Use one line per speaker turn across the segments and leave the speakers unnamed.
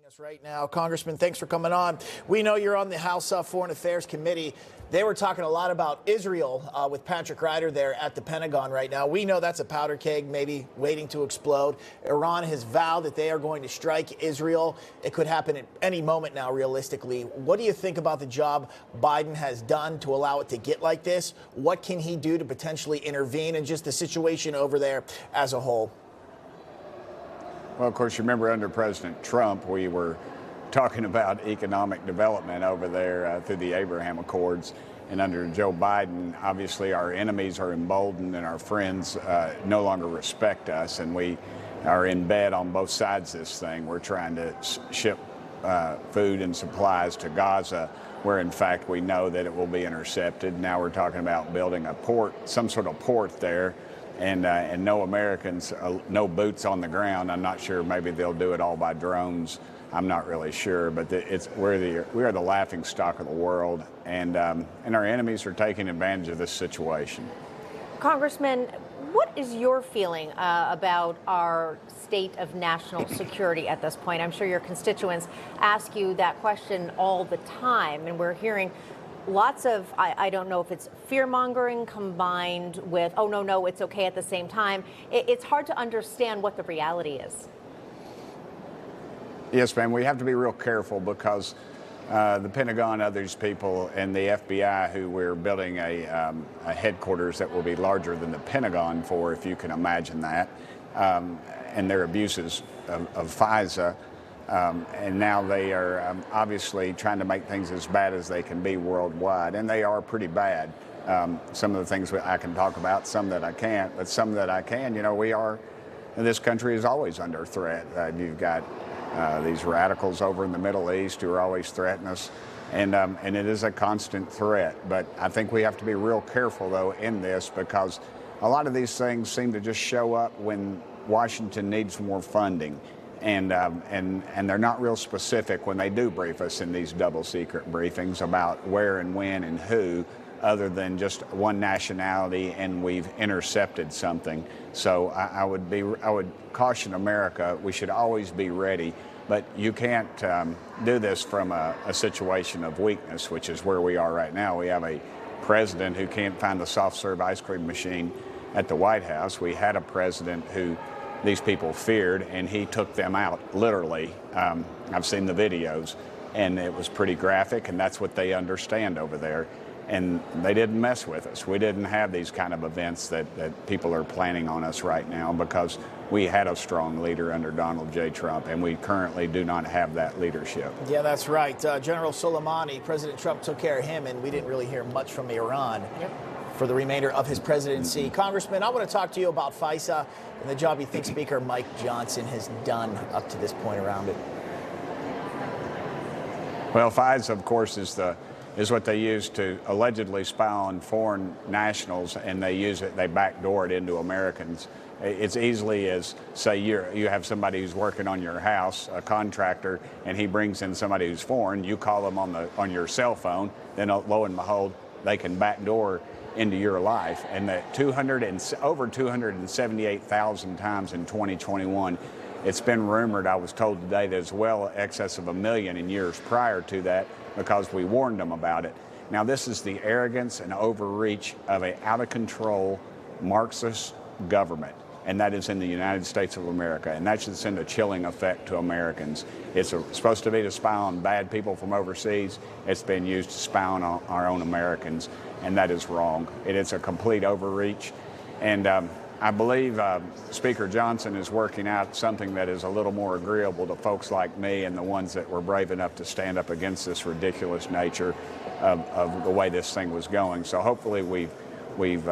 Us right now. Congressman, thanks for coming on. We know you're on the House Foreign Affairs Committee. They were talking a lot about Israel with Patrick Ryder there at the Pentagon right now. We know that's a powder keg, maybe waiting to explode. Iran has vowed that they are going to strike Israel. It could happen at any moment now, realistically. What do you think about the job Biden has done to allow it to get like this? What can he do to potentially intervene in just the situation over there as a whole?
Well, of course, you remember under President Trump, we were talking about economic development over there through the Abraham Accords. And under Joe Biden, obviously our enemies are emboldened and our friends no longer respect us. And we are in bed on both sides of this thing. We're trying to ship food and supplies to Gaza, where in fact we know that it will be intercepted. Now we're talking about building a port, some sort of port there. And no Americans, no boots on the ground. I'm not sure. Maybe they'll do it all by drones. I'm not really sure. But we are the laughing stock of the world, and our enemies are taking advantage of this situation.
Congressman, what is your feeling about our state of national security at this point? I'm sure your constituents ask you that question all the time, and we're hearing lots of, I don't know if it's fear-mongering combined with, oh, no, it's okay at the same time. It's hard to understand what the reality is.
Yes, ma'am. We have to be real careful because the Pentagon, others people, and the FBI, who we're building a headquarters that will be larger than the Pentagon for, if you can imagine that, and their abuses of FISA. And now they are obviously trying to make things as bad as they can be worldwide, and they are pretty bad. Some of the things I can talk about, some that I can't, but some that I can. You know, this country is always under threat. You've got these radicals over in the Middle East who are always threatening us, and it is a constant threat. But I think we have to be real careful, though, in this, because a lot of these things seem to just show up when Washington needs more funding. And they're not real specific when they do brief us in these double secret briefings about where and when and who, other than just one nationality and we've intercepted something. So I would caution America, we should always be ready, but you can't do this from a situation of weakness, which is where we are right now. We have a president who can't find the soft serve ice cream machine at the White House. We had a president who these people feared, and he took them out, literally. I've seen the videos, and it was pretty graphic, and that's what they understand over there. And they didn't mess with us. We didn't have these kind of events that people are planning on us right now because we had a strong leader under Donald J. Trump, and we currently do not have that leadership.
Yeah, that's right. General Soleimani, President Trump took care of him, and we didn't really hear much from Iran. Yep. For the remainder of his presidency. Congressman, I want to talk to you about FISA and the job you think Speaker Mike Johnson has done up to this point around it.
Well, FISA, of course, is what they use to allegedly spy on foreign nationals, and they backdoor it into Americans. It's easily as, say, you have somebody who's working on your house, a contractor, and he brings in somebody who's foreign. You call them on your cell phone, then lo and behold, they can backdoor into your life. And that over 278,000 times in 2021. It's been rumored, I was told today, that it's well excess of 1 million in years prior to that, because we warned them about it. Now, this is the arrogance and overreach of an out-of-control Marxist government, and that is in the United States of America, and that should send a chilling effect to Americans. It's supposed to be to spy on bad people from overseas. It's been used to spy on our own Americans, and that is wrong. It is a complete overreach, and I believe Speaker Johnson is working out something that is a little more agreeable to folks like me and the ones that were brave enough to stand up against this ridiculous nature of the way this thing was going. So hopefully we've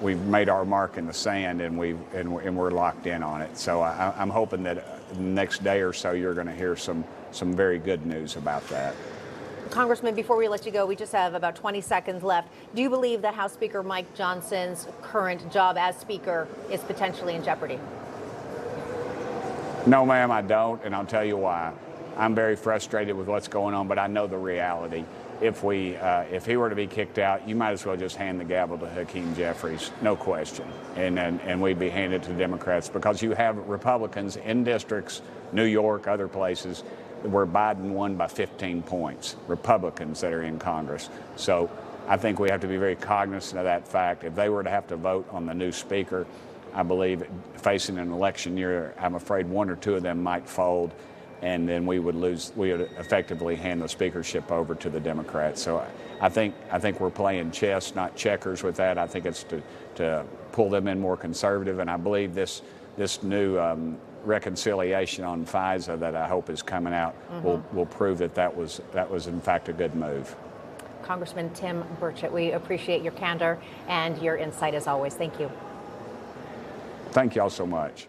made our mark in the sand, and we're locked in on it. So I'm hoping that the next day or so you're going to hear some very good news about that.
Congressman, before we let you go, we just have about 20 seconds left. Do you believe that House Speaker Mike Johnson's current job as Speaker is potentially in jeopardy?
No, ma'am, I don't, and I'll tell you why. I'm very frustrated with what's going on, but I know the reality. If he were to be kicked out, you might as well just hand the gavel to Hakeem Jeffries, no question, and we'd be handed to Democrats, because you have Republicans in districts New York, other places, where Biden won by 15 points, Republicans that are in Congress. So I think we have to be very cognizant of that fact. If they were to have to vote on the new speaker, I believe facing an election year, I'm afraid one or two of them might fold, and then we would effectively hand the speakership over to the Democrats. So I think we're playing chess, not checkers with that. I think it's to pull them in more conservative, and I believe this new reconciliation on FISA that I hope is coming out will prove that was in fact a good move.
Congressman Tim Burchett, we appreciate your candor and your insight as always. Thank you.
Thank you all so much.